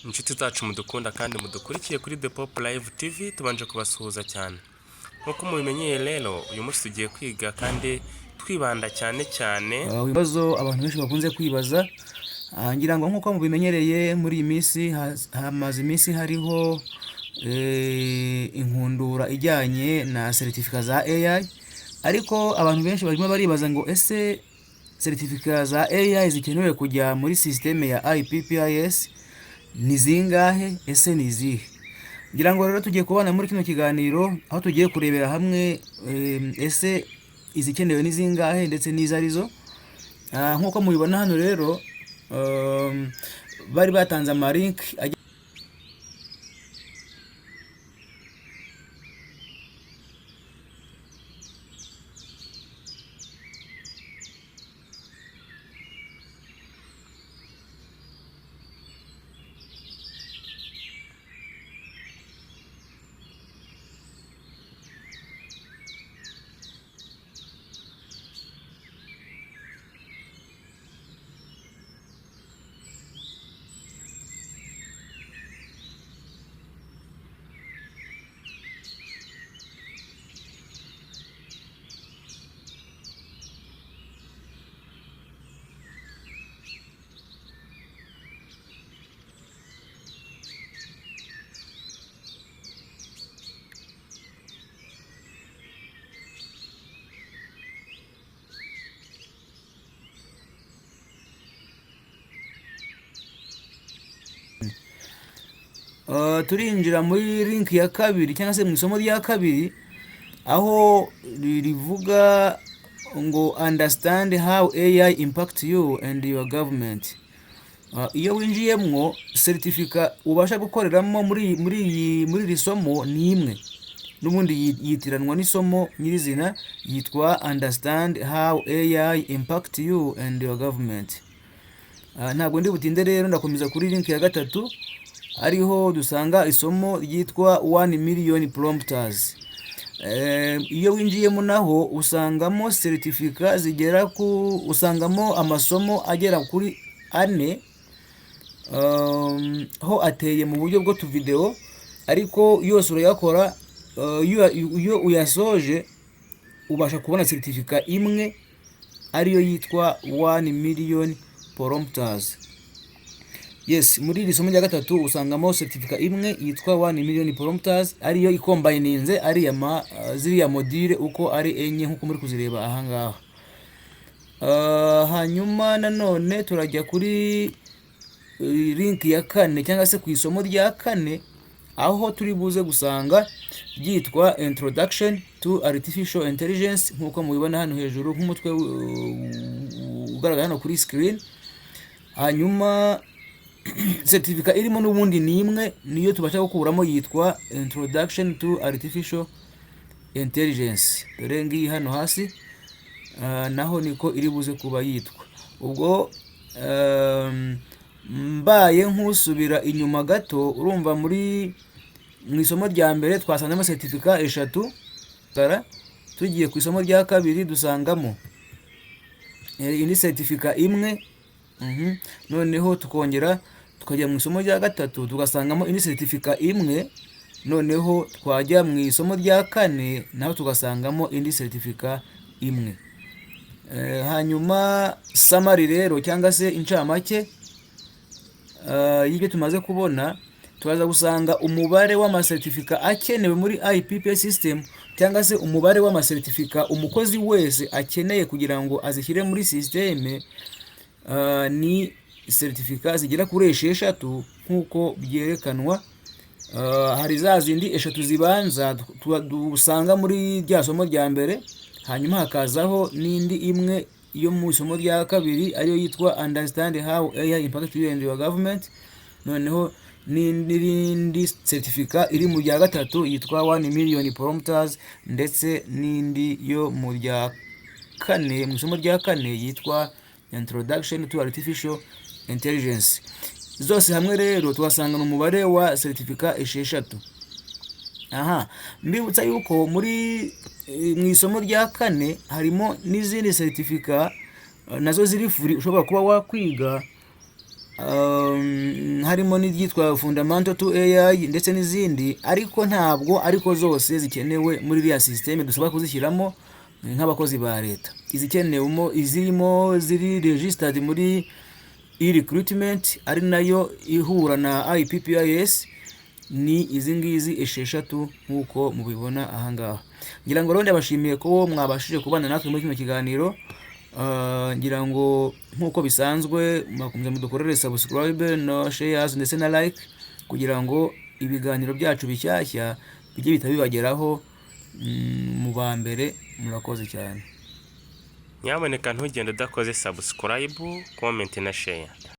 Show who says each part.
Speaker 1: inshuti zacu mudukunda kandi mudukurikiye kuri The Pop Live TV, tubanje kubasuhuza cyane. Nkuko mubimenyeye rero, uyu munsi tugiye kwiga kandi twibanda cyane
Speaker 2: ibibazo abantu benshi bakunze kwibaza. Ngira ngo nkuko mubimenyereye muri iyi minsi hamaze iminsi hariho inkundura ijyanye na certificate za AI, ariko abantu benshi barimo baribaza ngo ese certificate za AI zikenewe kujya muri systeme ya Ippis ni zingahe, ese ni izihe? Ngira ngo rero tugiye kubana muri kino kiganiro aho tugiye kurebera hamwe ese izikenewe ni zingahe ndetse n'izo arizo. Nkuko mubibona hano rero bari batanze amalink turinjira muri link ya kabiri cyangwa se mu isomo rya kabiri aho rivuga ngo understand how AI impact you and your government. Iyo winjiyemwo certificate ubasha gukoreramo muri iri somo ni imwe, n'ubundi yitiranwa n'isomo nyirizina yitwa understand how AI impact you and your government. Ntabwo ndi butinde rero, ndakomeza kuri link ya gatatu ariho dusanga isomo ryitwa 1 million prompters. Iyo winjiyemo naho usangamo certificate zigera usangamo amasomo agera kuri 4 ho ateye mu buryo bwo tuvideo, ariko yose urayakora. Iyo uyasoje ubasha kubona certificate imwe ariyo yitwa 1 million prompters. Yes, muri iri somo rya gatatu usangamo certificate imwe yitwa 1 million prompters, ariyo ikombininze ari ziriya module uko ari enye nkuko muri kuzireba aha ngaha. Hanyuma nanone turajya kuri link ya kane cyangwa se ku isomo rya kane aho turi buze gusanga ryitwa introduction to artificial intelligence nkuko mubibona hano hejuru nk'umutwe ugaragara hano kuri screen. Hanyuma certificate irimo n'ubundi ni imwe, niyo tubasha gukuramo yitwa introduction to artificial intelligence. Dore ngiyi hano hasi naho niko iri buze kuba yitwa. Ubwo mbaye nkusubira inyuma gato, urumva mu isomo rya mbere twasangamo certificate 3, tugiye ku isomo rya kabiri dusangamo indi certificate imwe. Noneho tukongera tukajya mu isomo rya gatatu tugasangamo indi certificate imwe. Noneho twajya mu isomo rya kane naho tugasangamo indi certificate imwe. Hanyuma summary rero cyangwa se incamake y'ibyo tumaze kubona, turaza gusanga umubare w'amacertificate akenewe muri Ippis system cyangwa se umubare w'amacertificate umukozi wese akeneye kugira ngo azishyire muri systeme ni certificate zigera kuri 6 nkuko byerekanwa. Hari za zindi 3 zibanza dusanga muri rya somo rya mbere, hanyuma hakazaho n'indi imwe yo mu isomo rya kabiri ariyo yitwa understand how AI impact you and your government. Noneho n'indi certificate iri mu rya gatatu yitwa 1 million prompters, ndetse n'indi yo mu rya kane mu isomo rya kane yitwa introduction to artificial intelligence. Zose hamwe rero tuhasanga umubare wa certificate 6. Mbibutsa yuko muri mu isomo rya kane harimo n'izindi certificate nazo ziri free ushobora kuba wakwiga harimo n'iryitwa fundamental to AI ndetse n'izindi, ariko ntabwo ariko zose zikenewe muri iriya systeme dusaba kuzishyiramo nk'abakozi ba leta. Izikenewemo izirimo ziri registered muri e-recruitment ari nayo ihura na IPPIS ni izi ngizi esheshatu nk'uko mubibona ahangaha. Ngira ngo rero ndabashimiye ko mwabashije kubana natwe muri kino kiganiro. Ngira ngo nk'uko bisanzwe mwakomeza mudukorere subscribe no shares ndetse na like kugira ngo ibiganiro byacu bishyashya bijye bitabibageraho mu ba mbere. Murakoze cyane.
Speaker 1: Nyamuneka ntugende udakoze subscribe, comment na share.